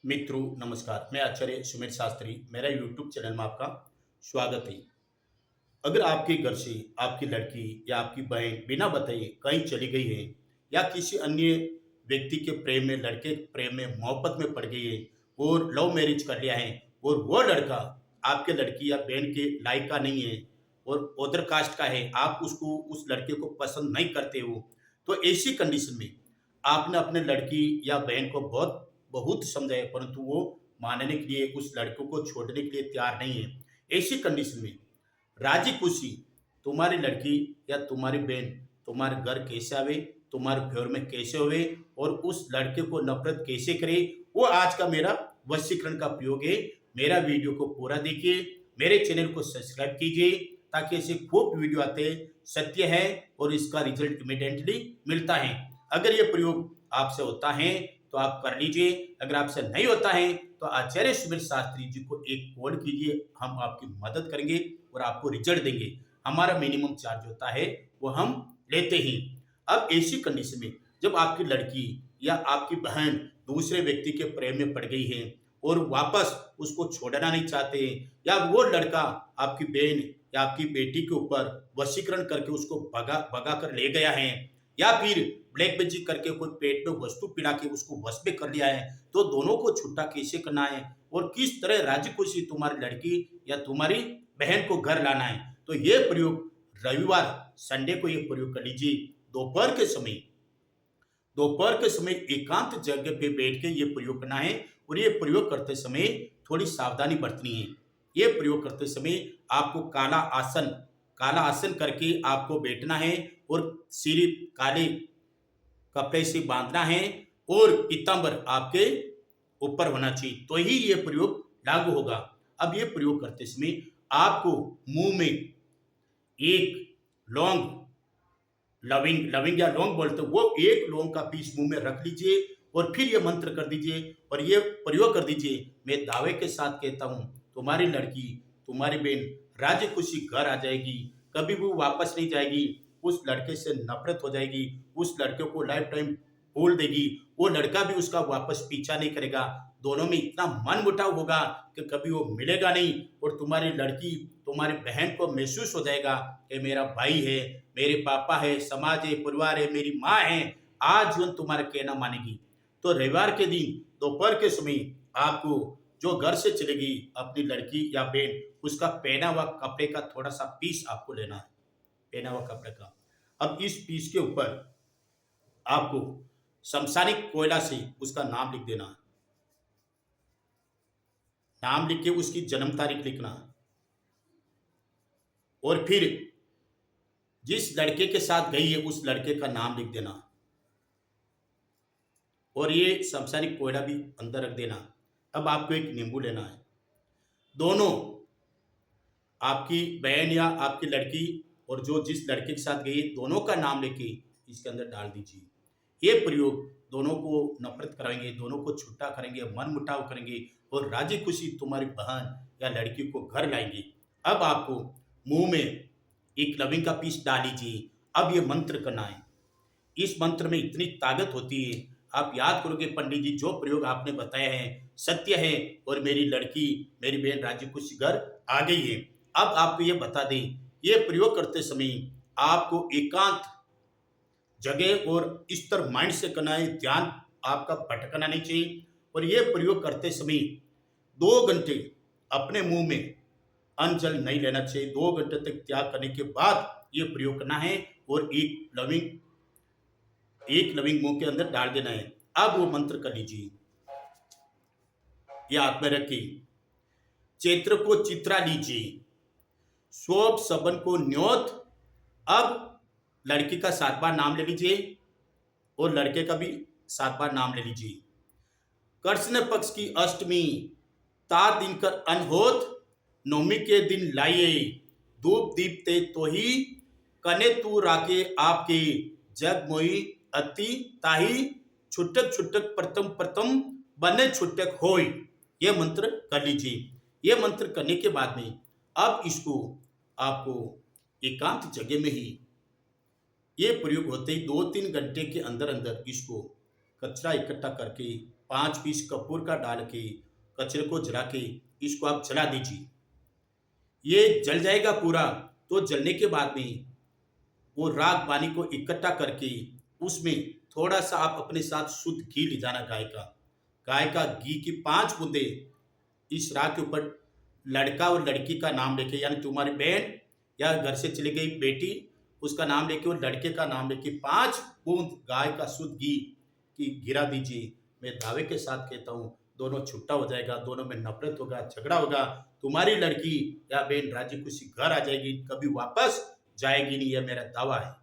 मित्रों नमस्कार। मैं आचार्य सुमेर शास्त्री, मेरा यूट्यूब चैनल में आपका स्वागत है। अगर आपके घर से आपकी लड़की या आपकी बहन बिना बताए कहीं चली गई है या किसी अन्य व्यक्ति के प्रेम में, लड़के के प्रेम में, मोहब्बत में पड़ गई है और लव मैरिज कर लिया है और वो लड़का आपके लड़की या बहन के लायक का नहीं है और अदर कास्ट का है, आप उसको उस लड़के को पसंद नहीं करते हो, तो ऐसी कंडीशन में आपने अपने लड़की या बहन को बहुत बहुत समझाया परंतु वो मानने के लिए, उस लड़के को छोड़ने के लिए तैयार नहीं है। ऐसी कंडीशन में राजी खुशी तुम्हारी लड़की या तुम्हारी बहन तुम्हारे घर कैसे आवे, तुम्हारे घर में कैसे होवे और उस लड़के को नफरत कैसे करे, वो आज का मेरा वशीकरण का प्रयोग है। मेरा वीडियो को पूरा देखिए, मेरे चैनल को सब्सक्राइब कीजिए ताकि ऐसे खूब वीडियो आते सत्य है और इसका रिजल्ट इमीडिएटली मिलता है। अगर ये प्रयोग आपसे होता है तो आप कर लीजिए, अगर आपसे नहीं होता है तो आचार्य सुमेर शास्त्री जी को एक कॉल कीजिए, हम आपकी मदद करेंगे और आपको रिजल्ट देंगे। हमारा मिनिमम चार्ज होता है वो हम लेते ही। अब ऐसी कंडीशन में जब आपकी लड़की या आपकी बहन दूसरे व्यक्ति के प्रेम में पड़ गई है और वापस उसको छोड़ना नहीं चाहते या वो लड़का आपकी बहन या आपकी बेटी के ऊपर वशीकरण करके उसको भगा भगा कर ले गया है या फिर ब्लैक मैजिक करके कोई पेट में वस्तु पिला के उसको वश में कर लिया है, तो दोनों को छुट्टा कैसे करना है और किस तरह राजी खुशी तुम्हारी लड़की या तुम्हारी बहन को घर लाना है। तो ये प्रयोग रविवार संडे को ये प्रयोग कर लीजिए। दोपहर के समय एकांत जगह पे बैठ के ये प्रयोग करना है और ये प्रयोग करते समय थोड़ी सावधानी बरतनी है। ये प्रयोग करते समय आपको काला आसन करके आपको बैठना है और सिर काले कपड़े से बांधना है और पीतांबर आपके ऊपर होना चाहिए, तो ही ये प्रयोग लागू होगा। अब ये प्रयोग करते समय आपको मुंह में एक लौंग, लविंग लविंग या लौंग बोलते हैं, वो एक लौंग का पीस मुंह में रख लीजिए और फिर ये मंत्र कर दीजिए और ये प्रयोग कर दीजिए। मैं दावे के साथ कहता हूँ तुम्हारी लड़की, तुम्हारी बहन राजी खुशी घर आ जाएगी, कभी भी वापस नहीं जाएगी, उस लड़के से नफरत हो जाएगी, उस लड़के को लाइफ टाइम भूल देगी, वो लड़का भी उसका वापस पीछा नहीं करेगा, दोनों में इतना मन मुटाव होगा कि कभी वो मिलेगा नहीं और तुम्हारी लड़की तुम्हारी बहन को महसूस हो जाएगा कि मेरा भाई है, मेरे पापा है, समाज है, परिवार है, मेरी माँ है, आज जीवन तुम्हारा कहना मानेगी। तो रविवार के दिन दोपहर के समय आपको जो घर से चलेगी अपनी लड़की या बहन, उसका पहना हुआ कपड़े का थोड़ा सा पीस आपको लेना है, पहना हुआ कपड़े का। अब इस पीस के ऊपर आपको शमशानिक कोयला से उसका नाम लिख देना है, नाम लिख के उसकी जन्म तारीख लिखना है और फिर जिस लड़के के साथ गई है उस लड़के का नाम लिख देना और ये शमशानिक कोयला भी अंदर रख देना। अब आपको एक नींबू लेना है, दोनों आपकी बहन या आपकी लड़की और जो जिस लड़के के साथ गई है दोनों का नाम लेके इसके अंदर डाल दीजिए। ये प्रयोग दोनों को नफरत कराएंगे, दोनों को छुट्टा करेंगे, मन मुटाव करेंगे और राजी खुशी तुम्हारी बहन या लड़की को घर लाएंगे। अब आपको मुंह में एक लविंग का पीस डाल लीजिए। अब ये मंत्र करना है, इस मंत्र में इतनी ताकत होती है, आप याद करोगे पंडित जी जो प्रयोग आपने बताया है सत्य है और मेरी लड़की मेरी बहन राजी खुशी घर आ गई है। अब आपको ये बता दें, ये प्रयोग करते समय आपको एकांत जगह और इस तरह माइंड से करना है, ध्यान आपका भटकना नहीं चाहिए और ये प्रयोग करते समय 2 घंटे अपने मुंह में अन्न जल नहीं लेना चाहिए। 2 घंटे तक त्याग करने के बाद ये प्रयोग करना है और एक लविंग मुंह के अंदर डाल देना है। अब वो मंत्र कर लीजिए, ये हाथ में रखिए, चैत्र को चित्रा लीजिए, स्वप सबन को न्योत। अब लड़की का 7 बार नाम ले लीजिए और लड़के का भी 7 बार नाम ले लीजिए। कृष्ण पक्ष की अष्टमी ता दिन कर अनहोत, नवमी के दिन लाइए धूप दीप ते तो ही, कने तू राके आपके जग मोई अति ताही, छुटक छुटक प्रथम प्रथम बने छुटक होय। ये मंत्र कर लीजिए। ये मंत्र करने के बाद में अब इसको आपको एकांत जगह में ही ये प्रयोग होते ही 2-3 घंटे के अंदर अंदर इसको कचरा इकट्ठा करके 5 पीस कपूर का डाल के कचरे को जला के इसको आप जला दीजिए। ये जल जाएगा पूरा, तो जलने के बाद में वो राख पानी को इकट्ठा करके उसमें थोड़ा सा आप अपने साथ शुद्ध घी ले जाना गाय का घी की 5 बूंदे इस राख के ऊपर लड़का और लड़की का नाम लेके, यानी तुम्हारी बहन या घर से चली गई बेटी उसका नाम लेके और लड़के का नाम लेके 5 बूंद गाय का शुद्ध घी की गिरा दीजिए। मैं दावे के साथ कहता हूँ दोनों छुट्टा हो जाएगा, दोनों में नफरत होगा, झगड़ा होगा, तुम्हारी लड़की या बहन राजी खुशी घर आ जाएगी, कभी वापस जाएगी नहीं, यह मेरा दावा है।